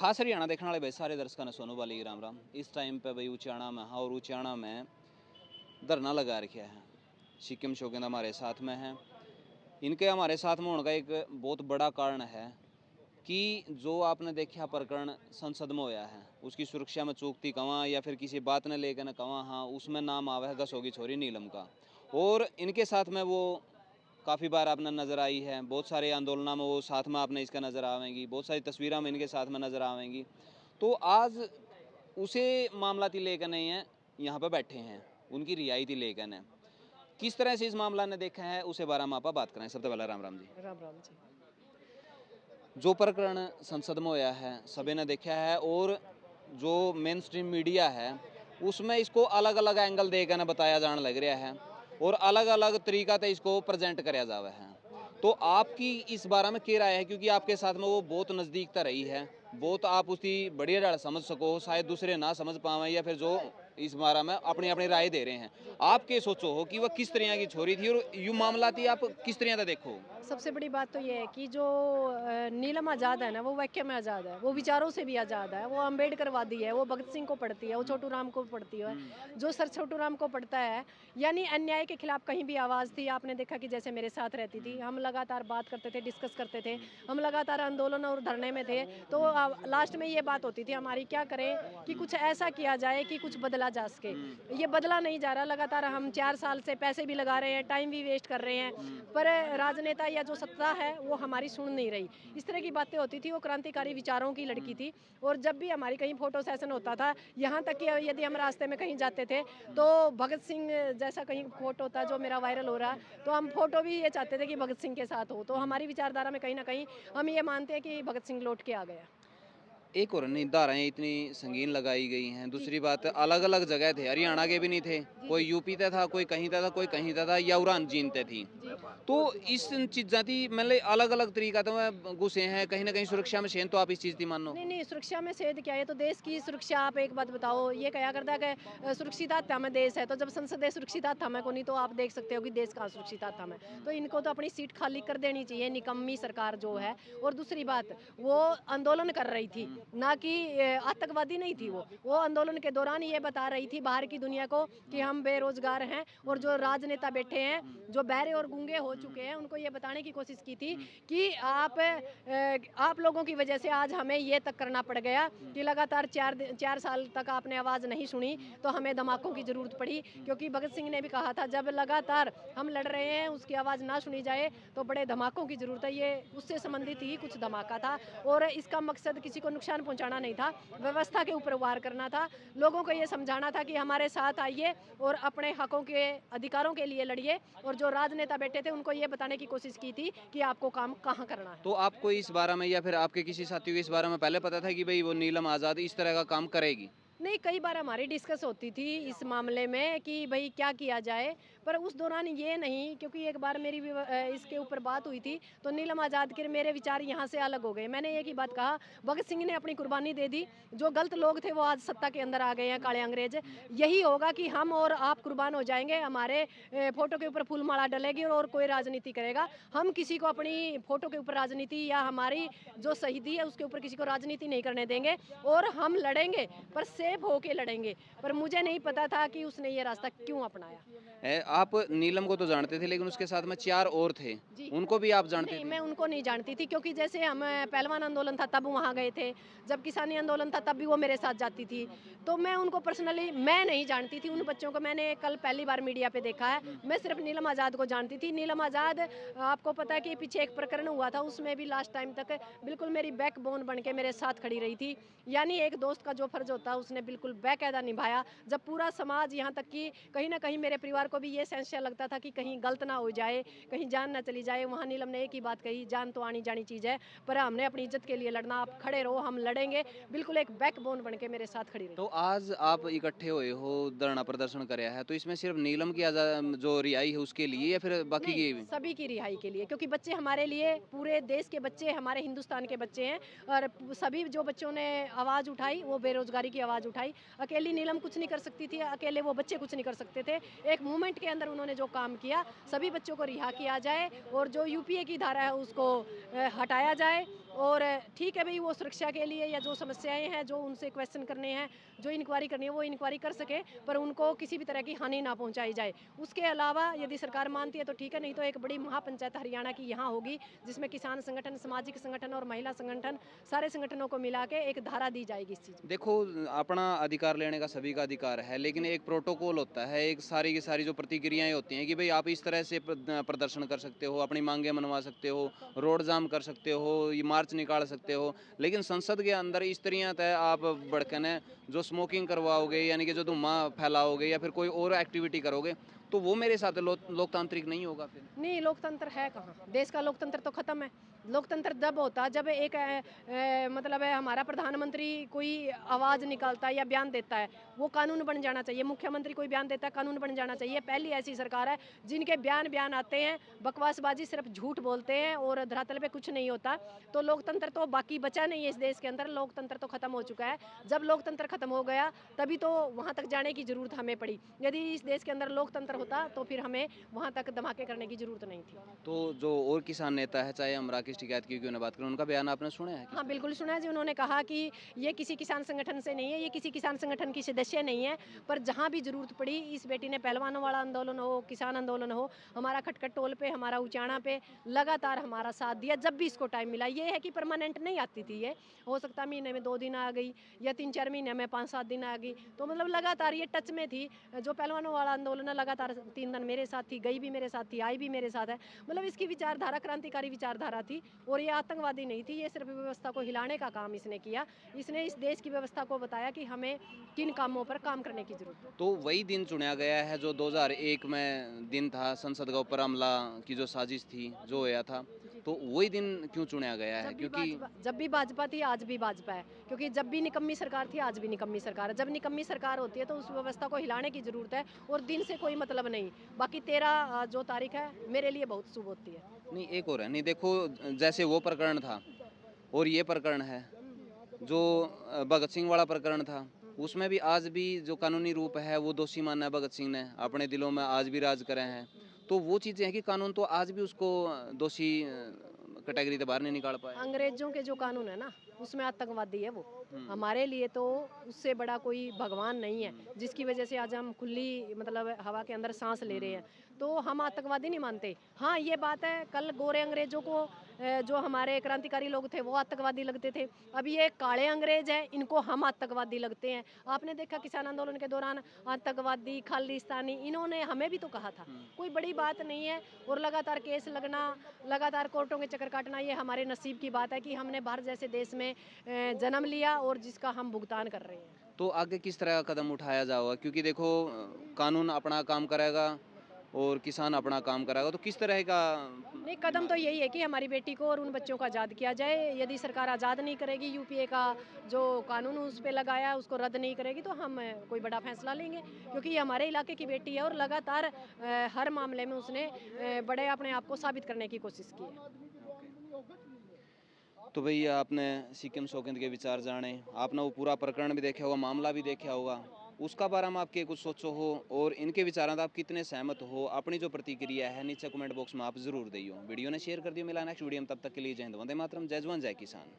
खास हरियाणा देखने वाले भाई सारे दर्शकों ने सोनू वाली राम राम। इस टाइम पे भाई उचाना में और उचाना में धरना लगा रखा है। सिक्किम शौकीन हमारे साथ में हैं। इनके हमारे साथ में होने का एक बहुत बड़ा कारण है कि जो आपने देखा प्रकरण संसद में होया है उसकी सुरक्षा में चूक थी कहाँ या फिर किसी बात ने लेकर न कहाँ, हाँ उसमें नाम आवा है गसों की छोरी नीलम का। और इनके साथ में वो काफ़ी बार आपने नज़र आई है, बहुत सारे आंदोलनों में वो साथ में आपने इसका नज़र आवेंगी, बहुत सारी तस्वीरें में इनके साथ में नज़र आवेंगी। तो आज उसे मामला थी लेकर नहीं है, यहाँ पर बैठे हैं, उनकी रियायती लेकर है। किस तरह से इस मामला ने देखा है उसे बारे में आप बात करें। सबसे पहले राम राम जी। राम राम जी। जो प्रकरण संसद में होया है सभी ने देखा है और जो मेन स्ट्रीम मीडिया है उसमें इसको अलग अलग एंगल देकर बताया जाने लग रहा है और अलग अलग तरीका से इसको प्रेजेंट कराया जावा है। तो आपकी इस बारे में क्या राय है, क्योंकि आपके साथ में वो बहुत नज़दीकता रही है, बहुत आप उसकी बढ़िया डाल समझ सको, शायद दूसरे ना समझ पावे या फिर जो इस बारे में अपनी अपनी राय दे रहे हैं। आप क्या सोचो हो कि वह किस तरह की छोरी थी और यू मामला थी, आप किस तरह का देखो? सबसे बड़ी बात तो ये है कि जो नीलम आज़ाद है ना, वो वाक्य में आज़ाद है, वो विचारों से भी आज़ाद है, वो अम्बेडकरवादी है, वो भगत सिंह को पढ़ती है, वो छोटू राम को पढ़ती है। जो सर छोटू राम को पढ़ता है, यानी अन्याय के खिलाफ कहीं भी आवाज़ थी। आपने देखा कि जैसे मेरे साथ रहती थी, हम लगातार बात करते थे, डिस्कस करते थे, हम लगातार आंदोलन और धरने में थे। तो लास्ट में ये बात होती थी हमारी, क्या करें कि कुछ ऐसा किया जाए कि कुछ बदला जा सके। ये बदला नहीं जा रहा, लगातार हम 4 साल से पैसे भी लगा रहे हैं, टाइम भी वेस्ट कर रहे हैं, पर राजनेता या जो सत्ता है वो हमारी सुन नहीं रही। इस तरह की बातें होती थी। वो क्रांतिकारी विचारों की लड़की थी और जब भी हमारी कहीं फोटो सेशन होता था, यहाँ तक कि यदि हम रास्ते में कहीं जाते थे तो भगत सिंह जैसा कहीं फोटो था जो मेरा वायरल हो रहा, तो हम फोटो भी ये चाहते थे कि भगत सिंह के साथ हो। तो हमारी विचारधारा में कहीं ना कहीं हम ये मानते हैं कि भगत सिंह लौट के आ गया। एक और नहीं, धाराएं इतनी संगीन लगाई गई हैं। जी दूसरी बात अलग अलग जगह थे, हरियाणा के भी नहीं थे, जी कोई जी यूपी का था, कोई कहीं का था, कोई कहीं का था, या उरान जीनते थी। जी। तो इस चीज़ा थी मतलब अलग अलग तरीका तो मैं घुसे हैं कहीं ना कहीं सुरक्षा में शेन। तो आप इस चीज़ की मानो? नहीं नहीं, सुरक्षा में सेध क्या है, तो देश की सुरक्षा। आप एक बात बताओ, ये कहा करता है कि सुरक्षित हाथा में देश है, तो जब संसद है सुरक्षित हाथा में को नहीं, तो आप देख सकते हो कि देश कहाँ सुरक्षित हाथा में। तो इनको तो अपनी सीट खाली कर देनी चाहिए, निकम्मी सरकार जो है। और दूसरी बात, वो आंदोलन कर रही थी, ना कि आतंकवादी नहीं थी। वो आंदोलन के दौरान ये बता रही थी बाहर की दुनिया को कि हम बेरोजगार हैं। और जो राजनेता बैठे हैं, जो बहरे और गूंगे हो चुके हैं, उनको ये बताने की कोशिश की थी कि आप लोगों की वजह से आज हमें ये तक करना पड़ गया कि लगातार 4 साल तक आपने आवाज़ नहीं सुनी, तो हमें धमाकों की ज़रूरत पड़ी। क्योंकि भगत सिंह ने भी कहा था, जब लगातार हम लड़ रहे हैं उसकी आवाज़ ना सुनी जाए तो बड़े धमाकों की ज़रूरत है। ये उससे संबंधित ही कुछ धमाका था और इसका मकसद किसी को नुकसान पहुंचाना नहीं था, व्यवस्था के ऊपर वार करना था। लोगों को ये समझाना था कि हमारे साथ आइए और अपने हकों के अधिकारों के लिए लड़िए। और जो राजनेता बैठे थे उनको ये बताने की कोशिश की थी कि आपको काम कहाँ करना है। तो आपको इस बारे में या फिर आपके किसी साथी को इस बारे में पहले पता था कि भाई वो नीलम आज़ाद इस तरह का काम करेगी? नहीं, कई बार हमारी डिस्कस होती थी इस मामले में कि भई क्या किया जाए, पर उस दौरान ये नहीं, क्योंकि एक बार मेरी भी इसके ऊपर बात हुई थी, तो नीलम आज़ाद के मेरे विचार यहाँ से अलग हो गए। मैंने एक ही बात कहा, भगत सिंह ने अपनी कुर्बानी दे दी, जो गलत लोग थे वो आज सत्ता के अंदर आ गए हैं, काले अंग्रेज। यही होगा कि हम और आप कुर्बान हो जाएँगे, हमारे फ़ोटो के ऊपर फूल माला डलेगी और कोई राजनीति करेगा। हम किसी को अपनी फ़ोटो के ऊपर राजनीति या हमारी जो शहीदी है उसके ऊपर किसी को राजनीति नहीं करने देंगे और हम लड़ेंगे, पर सेफ होके लड़ेंगे। पर मुझे नहीं पता था कि उसने ये रास्ता क्यों अपनाया। आप नीलम को तो जानते थे लेकिन उसके साथ में 4 और थे, जी। उनको भी आप जानते नहीं, थे? मैं उनको नहीं जानती थी, क्योंकि जैसे हम पहलवान आंदोलन था तब वहाँ गए थे, जब किसानी आंदोलन था तब भी वो मेरे साथ जाती थी। तो मैं उनको पर्सनली मैं नहीं जानती थी। उन बच्चों को मैंने कल पहली बार मीडिया पे देखा है। मैं सिर्फ नीलम आज़ाद को जानती थी। नीलम आज़ाद, आपको पता है कि पीछे एक प्रकरण हुआ था, उसमें भी लास्ट टाइम तक बिल्कुल मेरी बैकबोन बन के मेरे साथ खड़ी रही थी। यानी एक दोस्त का जो फ़र्ज़ होता है उसने बिल्कुल बाकायदा निभाया। जब पूरा समाज, यहाँ तक कि कहीं न कहीं मेरे परिवार को भी ये संशय लगता था कि कहीं गलत ना हो जाए, कहीं जान ना चली जाए, वहाँ नीलम ने एक ही बात कही, जान तो आनी जानी चीज़ है, पर हमने अपनी इज्जत के लिए लड़ना, आप खड़े रहो, हम लड़ेंगे। बिल्कुल एक बैकबोन बन के मेरे साथ खड़ी रही। तो आज आप इकट्ठे हुए हो, धरना प्रदर्शन कराया है, तो इसमें सिर्फ नीलम की जो रिहाई है उसके लिए या फिर बाकी नहीं, की भी? सभी की रिहाई के लिए, क्योंकि बच्चे हमारे लिए, पूरे देश के बच्चे, हमारे हिंदुस्तान के बच्चे हैं। और सभी जो बच्चों ने आवाज़ उठाई वो बेरोज़गारी की आवाज़ उठाई। अकेली नीलम कुछ नहीं कर सकती थी, अकेले वो बच्चे कुछ नहीं कर सकते थे। एक मूवमेंट के अंदर उन्होंने जो काम किया, सभी बच्चों को रिहा किया जाए और जो यूपीए की धारा है उसको हटाया जाए। और ठीक है भाई, वो सुरक्षा के लिए या जो समस्याएं हैं, जो उनसे क्वेश्चन करने हैं, जो इंक्वायरी करनी है वो इंक्वायरी कर सके, पर उनको किसी भी तरह की हानि ना पहुंचाई जाए। उसके अलावा यदि सरकार मानती है तो ठीक है, नहीं तो एक बड़ी महापंचायत हरियाणा की यहाँ होगी, जिसमें किसान संगठन, सामाजिक संगठन और महिला संगठन, सारे संगठनों को मिला के एक धारा दी जाएगी इस चीज़ में। देखो, अपना अधिकार लेने का सभी का अधिकार है, लेकिन एक प्रोटोकॉल होता है, एक सारी की सारी जो प्रतिक्रियाएं होती हैं कि भाई आप इस तरह से प्रदर्शन कर सकते हो, अपनी मांगें मनवा सकते हो, रोड जाम कर सकते हो, ये मार्च निकाल सकते हो, लेकिन संसद के अंदर इस तरह तय आप भड़कने जो स्मोकिंग करवाओगे, यानी कि जो धुआं फैलाओगे या फिर कोई और एक्टिविटी करोगे, तो वो मेरे साथ लोकतांत्रिक नहीं होगा फिर। नहीं, लोकतंत्र है कहाँ? देश का लोकतंत्र तो खत्म है। लोकतंत्र जब होता जब एक मतलब है हमारा प्रधानमंत्री कोई आवाज़ निकालता है या बयान देता है, वो कानून बन जाना चाहिए। मुख्यमंत्री कोई बयान देता है, कानून बन जाना चाहिए। पहली ऐसी सरकार है जिनके बयान आते हैं, बकवासबाजी, सिर्फ झूठ बोलते हैं और धरातल पे कुछ नहीं होता। तो लोकतंत्र तो बाकी बचा नहीं है इस देश के अंदर, लोकतंत्र तो खत्म हो चुका है। जब लोकतंत्र खत्म हो गया तभी तो वहाँ तक जाने की ज़रूरत हमें पड़ी। यदि इस देश के अंदर लोकतंत्र होता तो फिर हमें वहाँ तक धमाके करने की ज़रूरत नहीं थी। तो जो और किसान नेता है, चाहे हम राकेश टिकैत की क्यों ना बात करें, उनका बयान आपने सुना है? हाँ, बिल्कुल सुना है जी। उन्होंने कहा कि ये किसी किसान संगठन से नहीं है, ये किसी किसान संगठन की सदस्य नहीं है, पर जहाँ भी ज़रूरत पड़ी, इस बेटी ने पहलवानों वाला आंदोलन हो, किसान आंदोलन हो, हमारा खटखट टोल पे, हमारा उचाणा पे लगातार हमारा साथ दिया, जब भी इसको टाइम मिला। ये है कि परमानेंट नहीं आती थी ये, हो सकता है महीने में 2 दिन आ गई या 3-4 महीने में 5-7 दिन आ गई, तो मतलब लगातार ये टच में थी। जो पहलवानों वाला आंदोलन है, लगातार 3 दिन मेरे साथ थी, गई भी मेरे साथ थी, आई भी मेरे साथ है। मतलब इसकी विचारधारा क्रांतिकारी विचारधारा थी और ये आतंकवादी नहीं थी, ये सिर्फ व्यवस्था को हिलाने का काम इसने किया। इसने इस देश की व्यवस्था को बताया कि हमें किन कामों पर काम करने की जरूरत है। तो वही दिन चुना गया है जो 2001 में दिन था, संसद के ऊपर हमला की जो साजिश थी, जो होया था, तो वही दिन क्यों चुना गया है? क्योंकि जब भी भाजपा थी, आज भी भाजपा है, क्योंकि जब भी निकम्मी सरकार थी, आज भी निकम्मी सरकार है। जब निकम्मी सरकार होती है तो उस व्यवस्था को हिलाने की जरूरत है और दिन से कोई मतलब नहीं। बाकी 13 जो तारीख है मेरे लिए बहुत शुभ होती है। नहीं, एक और है, नहीं देखो, जैसे वो प्रकरण था और ये प्रकरण है, जो भगत सिंह वाला प्रकरण था, उसमें भी आज भी जो कानूनी रूप है वो दोषी माना है भगत सिंह ने, अपने दिलों में आज भी राज करे हैं। तो वो चीज़ें हैं कि कानून तो आज भी उसको दोषी कैटेगरी से बाहर नहीं निकाल पाए। अंग्रेजों के जो कानून है ना, उसमें आतंकवादी है वो। हम्म। हमारे लिए तो उससे बड़ा कोई भगवान नहीं है, जिसकी वजह से आज हम खुली मतलब हवा के अंदर सांस ले रहे हैं। तो हम आतंकवादी नहीं मानते। हाँ, ये बात है, कल गोरे अंग्रेजों को जो हमारे क्रांतिकारी लोग थे वो आतंकवादी लगते थे। अब ये काले अंग्रेज हैं, इनको हम आतंकवादी लगते हैं। आपने देखा किसान आंदोलन के दौरान आतंकवादी, खालिस्तानी, इन्होंने हमें भी तो कहा था। कोई बड़ी बात नहीं है और लगातार केस लगना, लगातार कोर्टों के चक्कर काटना, ये हमारे नसीब की बात है कि हमने भारत जैसे देश में जन्म लिया और जिसका हम भुगतान कर रहे हैं। तो आगे किस तरह का कदम उठाया जाएगा? क्योंकि देखो, कानून अपना काम करेगा और किसान अपना काम करेगा, तो किस तरह का? नहीं, कदम तो यही है कि हमारी बेटी को और उन बच्चों को आज़ाद किया जाए। यदि सरकार आज़ाद नहीं करेगी, यूपीए का जो कानून उस पे लगाया उसको रद्द नहीं करेगी, तो हम कोई बड़ा फैसला लेंगे, क्योंकि ये हमारे इलाके की बेटी है और लगातार हर मामले में उसने बड़े अपने आप को साबित करने की कोशिश की है। तो भैया, आपने सिक्किम शौकिन के विचार जाने, आपने वो पूरा प्रकरण भी देखा होगा, मामला भी देखा होगा, उसका बारे में आपके कुछ सोचो हो और इनके विचारों से आप कितने सहमत हो, अपनी जो प्रतिक्रिया है नीचे कमेंट बॉक्स में आप जरूर दियो। वीडियो ने शेयर कर दियो। मिला नेक्स्ट वीडियो में, तब तक के लिए जय हिंद, वंदे मातरम, जय जवान जय किसान।